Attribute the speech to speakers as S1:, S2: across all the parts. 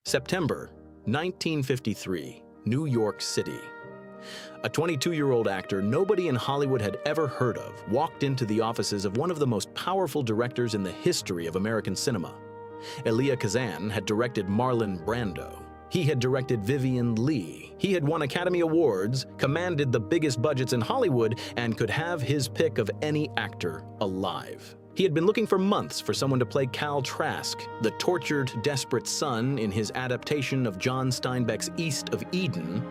S1: September 1953, New York City. A 22-year-old actor nobody in Hollywood had ever heard of walked into the offices of one of the most powerful directors in the history of American cinema. Elia Kazan had directed Marlon Brando. He had directed Vivian Leigh. He had won Academy Awards, commanded the biggest budgets in Hollywood, and could have his pick of any actor alive. He had been looking for months for someone to play Cal Trask, the tortured, desperate son in his adaptation of John Steinbeck's East of Eden,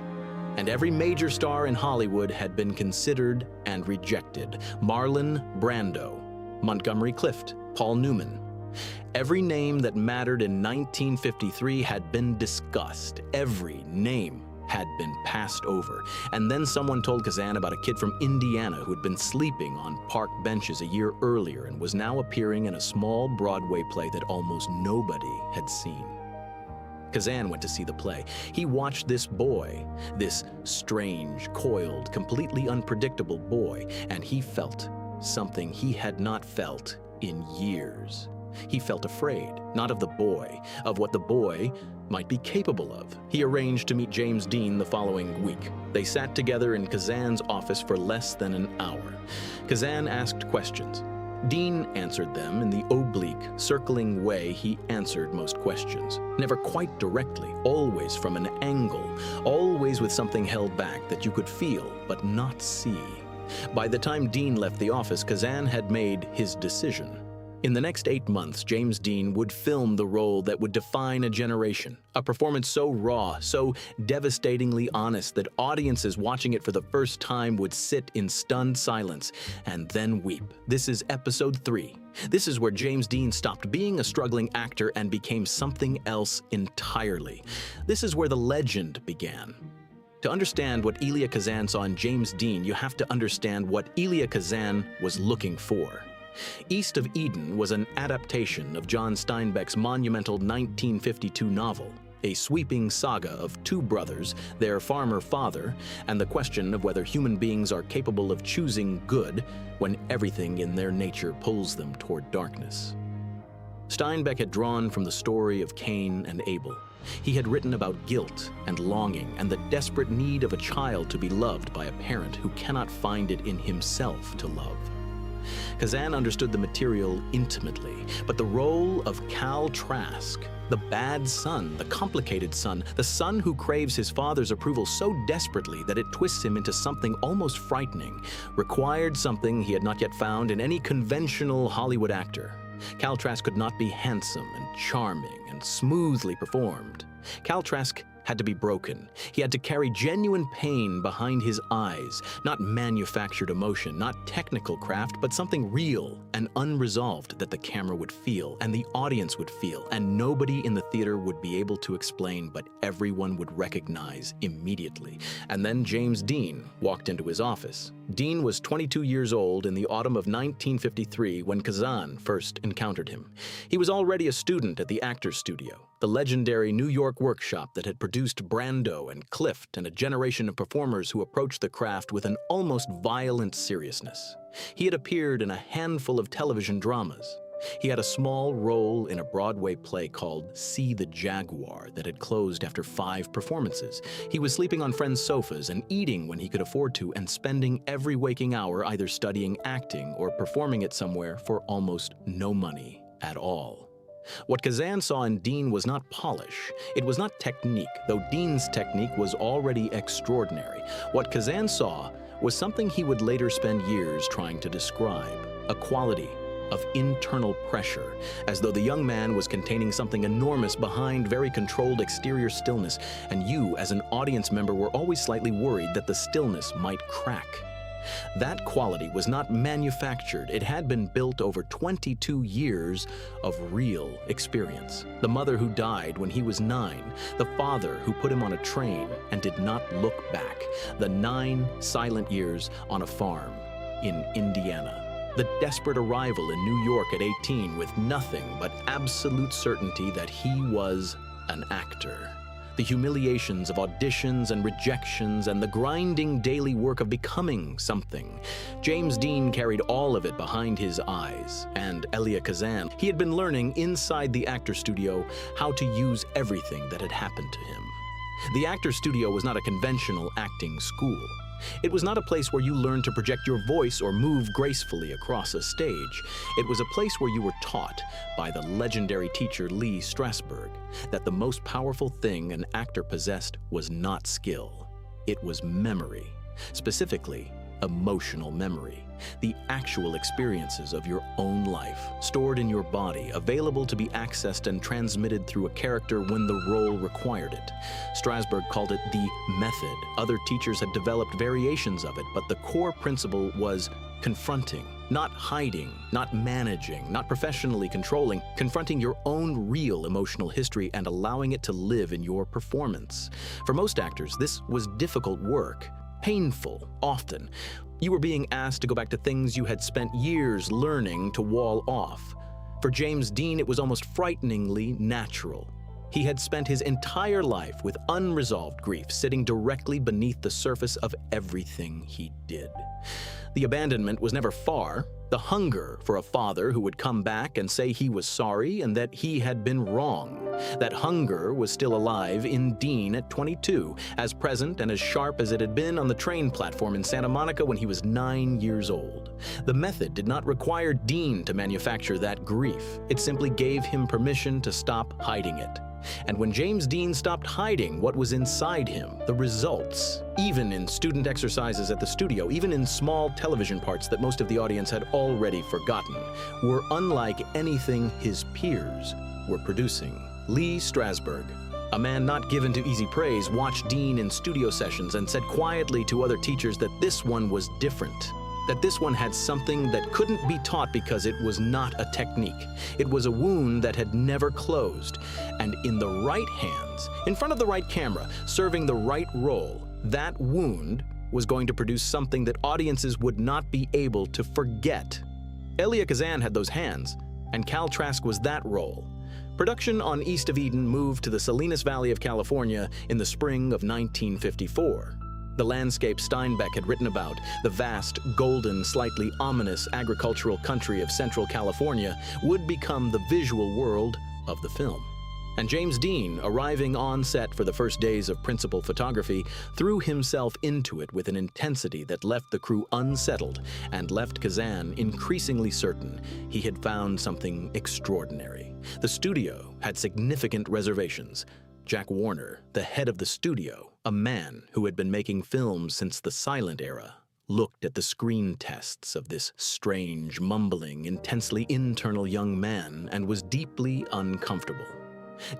S1: and every major star in Hollywood had been considered and rejected. Marlon Brando, Montgomery Clift, Paul Newman. Every name that mattered in 1953 had been discussed. Every name had been passed over. And then someone told Kazan about a kid from Indiana who had been sleeping on park benches a year earlier and was now appearing in a small Broadway play that almost nobody had seen. Kazan went to see the play. He watched this boy, this strange, coiled, completely unpredictable boy, and he felt something he had not felt in years. He felt afraid, not of the boy, of what the boy might be capable of. He arranged to meet James Dean the following week. They sat together in Kazan's office for less than an hour. Kazan asked questions. Dean answered them in the oblique, circling way he answered most questions. Never quite directly, always from an angle, always with something held back that you could feel but not see. By the time Dean left the office, Kazan had made his decision. In the next 8 months, James Dean would film the role that would define a generation, a performance so raw, so devastatingly honest that audiences watching it for the first time would sit in stunned silence and then weep. This is episode 3. This is where James Dean stopped being a struggling actor and became something else entirely. This is where the legend began. To understand what Elia Kazan saw in James Dean, you have to understand what Elia Kazan was looking for. East of Eden was an adaptation of John Steinbeck's monumental 1952 novel, a sweeping saga of two brothers, their farmer father, and the question of whether human beings are capable of choosing good when everything in their nature pulls them toward darkness. Steinbeck had drawn from the story of Cain and Abel. He had written about guilt and longing and the desperate need of a child to be loved by a parent who cannot find it in himself to love. Kazan understood the material intimately, but the role of Cal Trask, the bad son, the complicated son, the son who craves his father's approval so desperately that it twists him into something almost frightening, required something he had not yet found in any conventional Hollywood actor. Cal Trask could not be handsome and charming and smoothly performed. Cal Trask had to be broken. He had to carry genuine pain behind his eyes, not manufactured emotion, not technical craft, but something real and unresolved that the camera would feel and the audience would feel, and nobody in the theater would be able to explain, but everyone would recognize immediately. And then James Dean walked into his office. Dean was 22 years old in the autumn of 1953 when Kazan first encountered him. He was already a student at the Actors Studio, the legendary New York workshop that had produced Brando and Clift and a generation of performers who approached the craft with an almost violent seriousness. He had appeared in a handful of television dramas. He had a small role in a Broadway play called See the Jaguar that had closed after 5 performances. He was sleeping on friends' sofas and eating when he could afford to and spending every waking hour either studying acting or performing it somewhere for almost no money at all. What Kazan saw in Dean was not polish. It was not technique, though Dean's technique was already extraordinary. What Kazan saw was something he would later spend years trying to describe, a quality of internal pressure, as though the young man was containing something enormous behind very controlled exterior stillness, and you, as an audience member, were always slightly worried that the stillness might crack. That quality was not manufactured. It had been built over 22 years of real experience. The mother who died when he was 9, the father who put him on a train and did not look back, the 9 silent years on a farm in Indiana. The desperate arrival in New York at 18 with nothing but absolute certainty that he was an actor. the humiliations of auditions and rejections, and the grinding daily work of becoming something. James Dean carried all of it behind his eyes. And Elia Kazan, he had been learning inside the actor studio how to use everything that had happened to him. The actor studio was not a conventional acting school. It was not a place where you learned to project your voice or move gracefully across a stage. It was a place where you were taught by the legendary teacher Lee Strasberg that the most powerful thing an actor possessed was not skill. It was memory, specifically emotional memory, the actual experiences of your own life, stored in your body, available to be accessed and transmitted through a character when the role required it. Strasberg called it the method. Other teachers had developed variations of it, but the core principle was confronting, not hiding, not managing, not professionally controlling, confronting your own real emotional history and allowing it to live in your performance. For most actors, this was difficult work. Painful, often. You were being asked to go back to things you had spent years learning to wall off. For James Dean, it was almost frighteningly natural. He had spent his entire life with unresolved grief sitting directly beneath the surface of everything he did. The abandonment was never far. The hunger for a father who would come back and say he was sorry and that he had been wrong. That hunger was still alive in Dean at 22, as present and as sharp as it had been on the train platform in Santa Monica when he was 9 years old. The method did not require Dean to manufacture that grief. It simply gave him permission to stop hiding it. And when James Dean stopped hiding what was inside him, the results, even in student exercises at the studio, even in small television parts that most of the audience had already forgotten, were unlike anything his peers were producing. Lee Strasberg, a man not given to easy praise, watched Dean in studio sessions and said quietly to other teachers that this one was different. That this one had something that couldn't be taught because it was not a technique. It was a wound that had never closed. And in the right hands, in front of the right camera, serving the right role, that wound was going to produce something that audiences would not be able to forget. Elia Kazan had those hands, and Cal Trask was that role. Production on East of Eden moved to the Salinas Valley of California in the spring of 1954. The landscape Steinbeck had written about, the vast, golden, slightly ominous agricultural country of Central California, would become the visual world of the film. And James Dean, arriving on set for the first days of principal photography, threw himself into it with an intensity that left the crew unsettled and left Kazan increasingly certain he had found something extraordinary. The studio had significant reservations. Jack Warner, the head of the studio, a man who had been making films since the silent era, looked at the screen tests of this strange, mumbling, intensely internal young man and was deeply uncomfortable.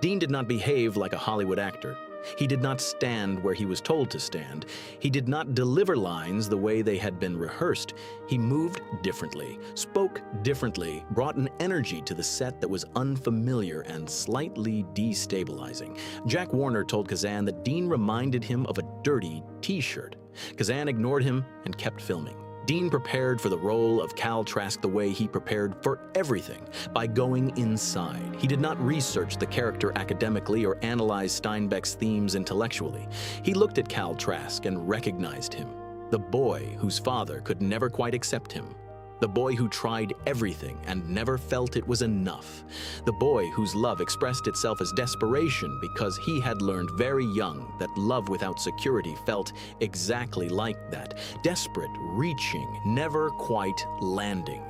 S1: Dean did not behave like a Hollywood actor. He did not stand where he was told to stand. He did not deliver lines the way they had been rehearsed. He moved differently, spoke differently, brought an energy to the set that was unfamiliar and slightly destabilizing. Jack Warner told Kazan that Dean reminded him of a dirty t-shirt. Kazan ignored him and kept filming. Dean prepared for the role of Cal Trask the way he prepared for everything, by going inside. He did not research the character academically or analyze Steinbeck's themes intellectually. He looked at Cal Trask and recognized him, the boy whose father could never quite accept him. The boy who tried everything and never felt it was enough. The boy whose love expressed itself as desperation because he had learned very young that love without security felt exactly like that. Desperate, reaching, never quite landing.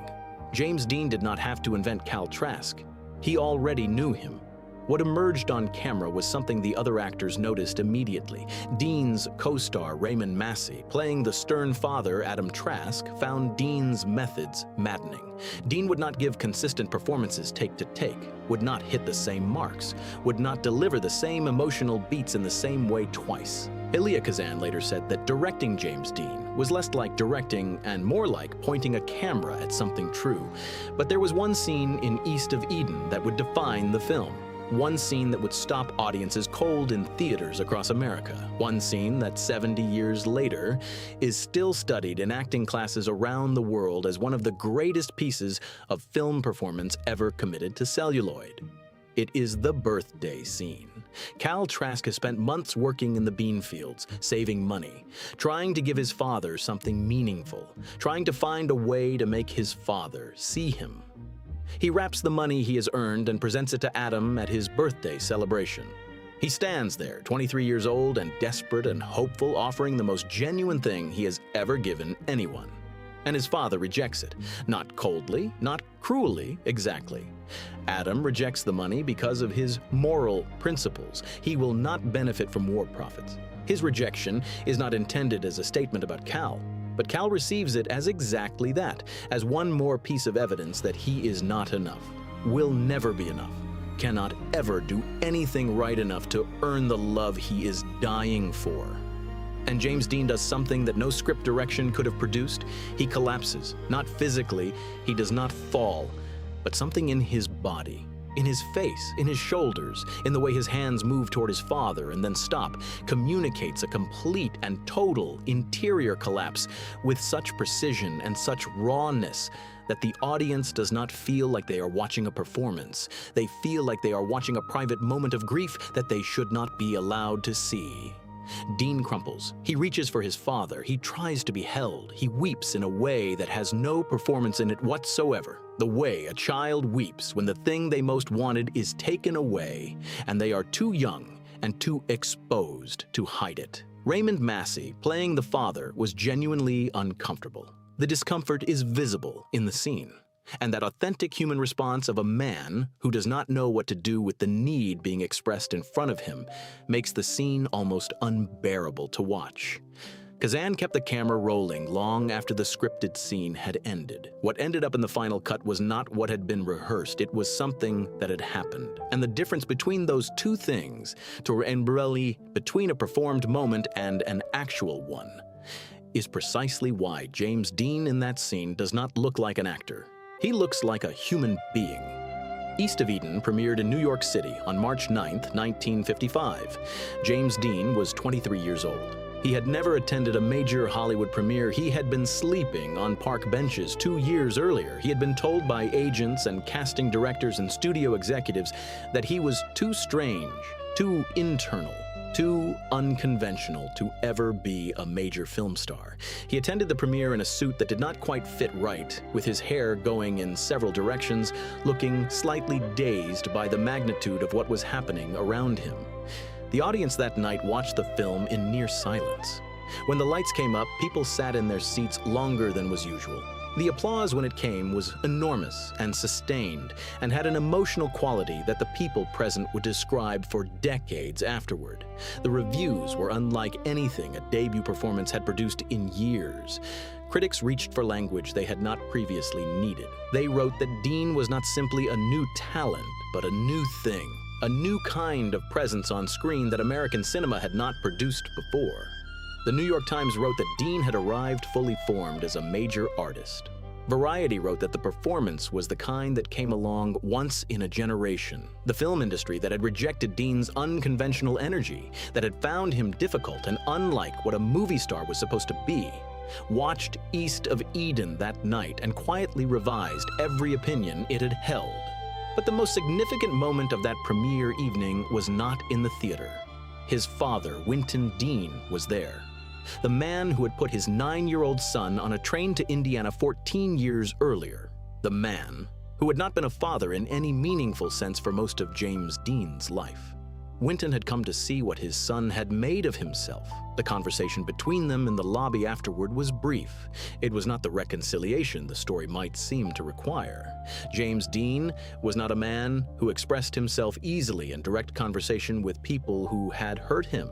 S1: James Dean did not have to invent Cal Trask. He already knew him. What emerged on camera was something the other actors noticed immediately. Dean's co-star, Raymond Massey, playing the stern father, Adam Trask, found Dean's methods maddening. Dean would not give consistent performances take to take, would not hit the same marks, would not deliver the same emotional beats in the same way twice. Elia Kazan later said that directing James Dean was less like directing and more like pointing a camera at something true. But there was one scene in East of Eden that would define the film. One scene that would stop audiences cold in theaters across America. One scene that 70 years later is still studied in acting classes around the world as one of the greatest pieces of film performance ever committed to celluloid. It is the birthday scene. Cal Trask has spent months working in the bean fields, saving money, trying to give his father something meaningful, trying to find a way to make his father see him. He wraps the money he has earned and presents it to Adam at his birthday celebration. He stands there, 23 years old and desperate and hopeful, offering the most genuine thing he has ever given anyone. And his father rejects it. Not coldly, not cruelly, exactly. Adam rejects the money because of his moral principles. He will not benefit from war profits. His rejection is not intended as a statement about Cal, but Cal receives it as exactly that, as one more piece of evidence that he is not enough, will never be enough, cannot ever do anything right enough to earn the love he is dying for. And James Dean does something that no script direction could have produced. He collapses, not physically, he does not fall, but something in his body, in his face, in his shoulders, in the way his hands move toward his father and then stop, communicates a complete and total interior collapse with such precision and such rawness that the audience does not feel like they are watching a performance. They feel like they are watching a private moment of grief that they should not be allowed to see. Dean crumples. He reaches for his father. He tries to be held. He weeps in a way that has no performance in it whatsoever. The way a child weeps when the thing they most wanted is taken away, and they are too young and too exposed to hide it. Raymond Massey, playing the father, was genuinely uncomfortable. The discomfort is visible in the scene. And that authentic human response of a man who does not know what to do with the need being expressed in front of him makes the scene almost unbearable to watch. Kazan kept the camera rolling long after the scripted scene had ended. What ended up in the final cut was not what had been rehearsed, it was something that had happened. And the difference between those two things, between a performed moment and an actual one, is precisely why James Dean in that scene does not look like an actor. He looks like a human being. East of Eden premiered in New York City on March 9, 1955. James Dean was 23 years old. He had never attended a major Hollywood premiere. He had been sleeping on park benches 2 years earlier. He had been told by agents and casting directors and studio executives that he was too strange, too internal, too unconventional to ever be a major film star. He attended the premiere in a suit that did not quite fit right, with his hair going in several directions, looking slightly dazed by the magnitude of what was happening around him. The audience that night watched the film in near silence. When the lights came up, people sat in their seats longer than was usual. The applause when it came was enormous and sustained and had an emotional quality that the people present would describe for decades afterward. The reviews were unlike anything a debut performance had produced in years. Critics reached for language they had not previously needed. They wrote that Dean was not simply a new talent, but a new thing, a new kind of presence on screen that American cinema had not produced before. The New York Times wrote that Dean had arrived fully formed as a major artist. Variety wrote that the performance was the kind that came along once in a generation. The film industry that had rejected Dean's unconventional energy, that had found him difficult and unlike what a movie star was supposed to be, watched East of Eden that night and quietly revised every opinion it had held. But the most significant moment of that premiere evening was not in the theater. His father, Winton Dean, was there. The man who had put his 9-year-old son on a train to Indiana 14 years earlier. The man who had not been a father in any meaningful sense for most of James Dean's life. Winton had come to see what his son had made of himself. The conversation between them in the lobby afterward was brief. It was not the reconciliation the story might seem to require. James Dean was not a man who expressed himself easily in direct conversation with people who had hurt him.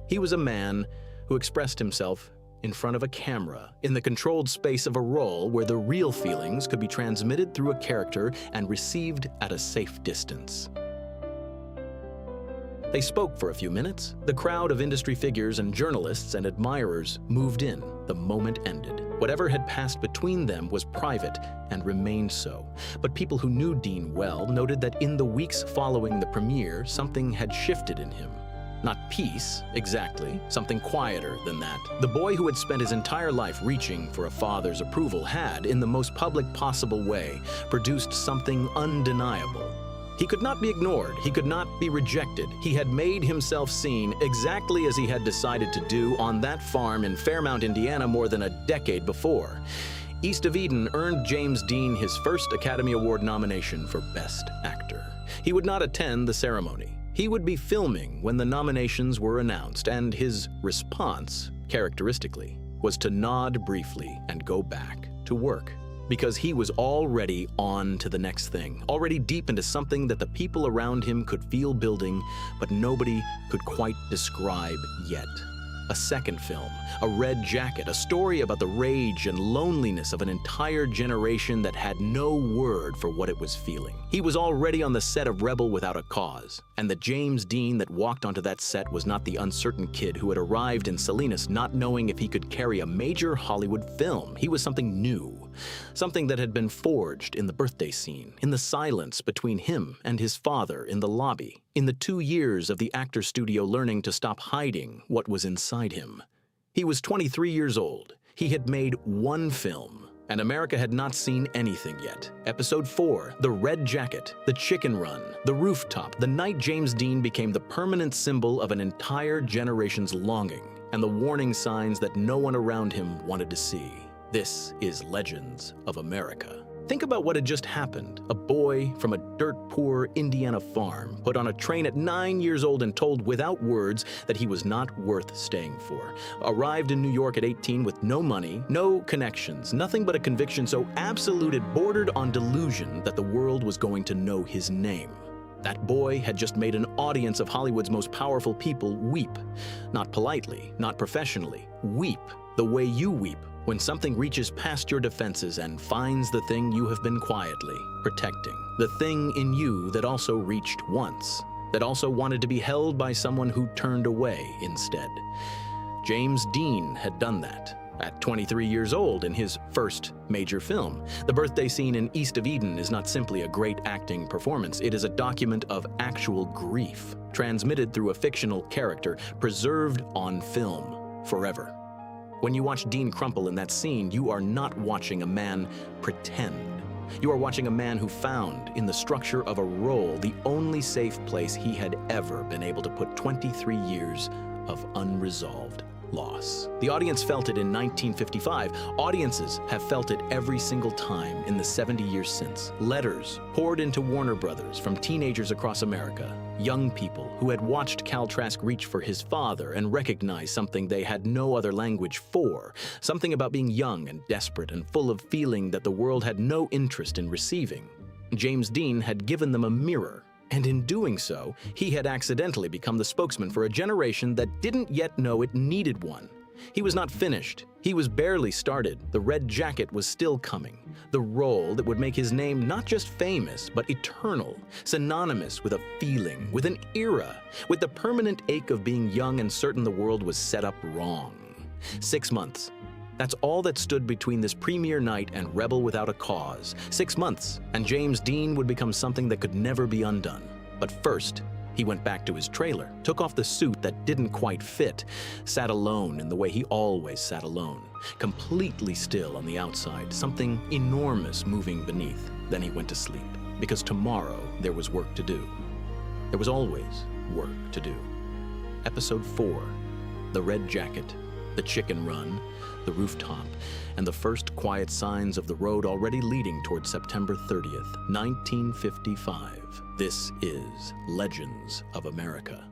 S1: He was a man who expressed himself in front of a camera, in the controlled space of a role where the real feelings could be transmitted through a character and received at a safe distance. They spoke for a few minutes. The crowd of industry figures and journalists and admirers moved in. The moment ended. Whatever had passed between them was private and remained so. But people who knew Dean well noted that in the weeks following the premiere, something had shifted in him. Not peace, exactly, something quieter than that. The boy who had spent his entire life reaching for a father's approval had, in the most public possible way, produced something undeniable. He could not be ignored. He could not be rejected. He had made himself seen exactly as he had decided to do on that farm in Fairmount, Indiana, more than a decade before. East of Eden earned James Dean his first Academy Award nomination for Best Actor. He would not attend the ceremony. He would be filming when the nominations were announced, and his response, characteristically, was to nod briefly and go back to work. Because he was already on to the next thing, already deep into something that the people around him could feel building, but nobody could quite describe yet. A second film, A Red Jacket, a story about the rage and loneliness of an entire generation that had no word for what it was feeling. He was already on the set of Rebel Without a Cause, and the James Dean that walked onto that set was not the uncertain kid who had arrived in Salinas not knowing if he could carry a major Hollywood film. He was something new, something that had been forged in the birthday scene, in the silence between him and his father in the lobby, in the 2 years of the actor studio learning to stop hiding what was inside him. He was 23 years old. He had made one film, and America had not seen anything yet. Episode 4, The Red Jacket, The Chicken Run, The Rooftop, the night James Dean became the permanent symbol of an entire generation's longing, and the warning signs that no one around him wanted to see. This is Legends of America. Think about what had just happened. A boy from a dirt-poor Indiana farm put on a train at 9 years old and told without words that he was not worth staying for. Arrived in New York at 18 with no money, no connections, nothing but a conviction so absolute it bordered on delusion that the world was going to know his name. That boy had just made an audience of Hollywood's most powerful people weep. Not politely, not professionally. Weep the way you weep when something reaches past your defenses and finds the thing you have been quietly protecting. The thing in you that also reached once, that also wanted to be held by someone who turned away instead. James Dean had done that at 23 years old in his first major film. The birthday scene in East of Eden is not simply a great acting performance. It is a document of actual grief, transmitted through a fictional character, preserved on film forever. When you watch Dean crumple in that scene, you are not watching a man pretend. You are watching a man who found, in the structure of a role, the only safe place he had ever been able to put 23 years of unresolved loss. The audience felt it in 1955. Audiences have felt it every single time in the 70 years since. Letters poured into Warner Brothers from teenagers across America, young people who had watched Cal Trask reach for his father and recognize something they had no other language for, something about being young and desperate and full of feeling that the world had no interest in receiving. James Dean had given them a mirror, and in doing so, he had accidentally become the spokesman for a generation that didn't yet know it needed one. He was not finished. He was barely started. The Red Jacket was still coming. The role that would make his name not just famous, but eternal, synonymous with a feeling, with an era, with the permanent ache of being young and certain the world was set up wrong. 6 months. That's all that stood between this premiere night and Rebel Without a Cause. 6 months, and James Dean would become something that could never be undone. But first, he went back to his trailer, took off the suit that didn't quite fit, sat alone in the way he always sat alone, completely still on the outside, something enormous moving beneath. Then he went to sleep, because tomorrow there was work to do. There was always work to do. Episode 4, The Red Jacket, The Chicken Run, The Rooftop, and the first quiet signs of the road already leading toward September 30th, 1955. This is Legends of America.